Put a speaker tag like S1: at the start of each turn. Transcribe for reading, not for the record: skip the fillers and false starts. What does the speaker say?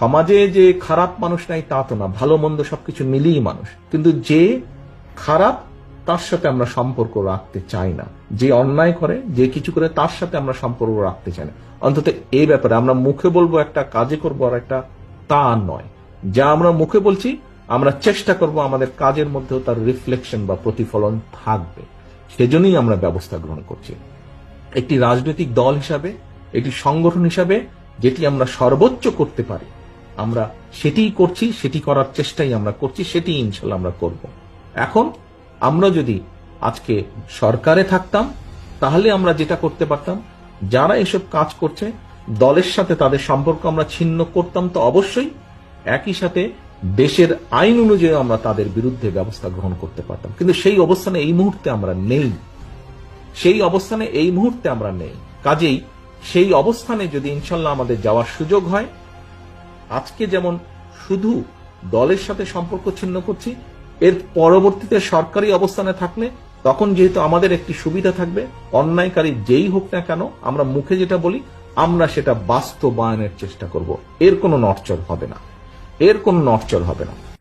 S1: সমাজে যে খারাপ মানুষ নাই তা তো না, ভালো মন্দ সবকিছু মিলিয়ে মানুষ, কিন্তু যে খারাপ তার সাথে আমরা সম্পর্ক রাখতে চাই না, যে অন্যায় করে যে কিছু করে তার সাথে আমরা সম্পর্ক রাখতে চাই না। অন্তত এই ব্যাপারে আমরা মুখে বলবো একটা, কাজে করবো আর একটা, তা নয়। যা আমরা মুখে বলছি আমরা চেষ্টা করব আমাদের কাজের মধ্যেও তার রিফ্লেকশন বা প্রতিফলন থাকবে, সেজন্যই আমরা ব্যবস্থা গ্রহণ করছি। একটি রাজনৈতিক দল হিসাবে, একটি সংগঠন হিসাবে যেটি আমরা সর্বোচ্চ করতে পারি আমরা সেটিই করছি, সেটি করার চেষ্টাই আমরা করছি, সেটি ইনশাল্লাহ আমরা করব। এখন আমরা যদি আজকে সরকারে থাকতাম তাহলে আমরা যেটা করতে পারতাম, যারা এসব কাজ করছে দলের সাথে তাদের সম্পর্ক আমরা ছিন্ন করতাম তো অবশ্যই, একই সাথে দেশের আইন অনুযায়ী আমরা তাদের বিরুদ্ধে ব্যবস্থা গ্রহণ করতে পারতাম। কিন্তু সেই অবস্থানে এই মুহূর্তে আমরা নেই, সেই অবস্থানে এই মুহূর্তে আমরা নেই। কাজেই সেই অবস্থানে যদি ইনশাল্লাহ আমাদের যাওয়ার সুযোগ হয়, আজকে যেমন শুধু দলের সাথে সম্পর্ক ছিন্ন করছি, এর পরবর্তীতে সরকারি অবস্থানে থাকলে তখন যেহেতু আমাদের একটি সুবিধা থাকবে, অন্যায়কারী যেই হোক না কেন আমরা মুখে যেটা বলি আমরা সেটা বাস্তবায়নের চেষ্টা করব। এর কোনো নড়চড় হবে না, এর কোনো নড়চড় হবে না।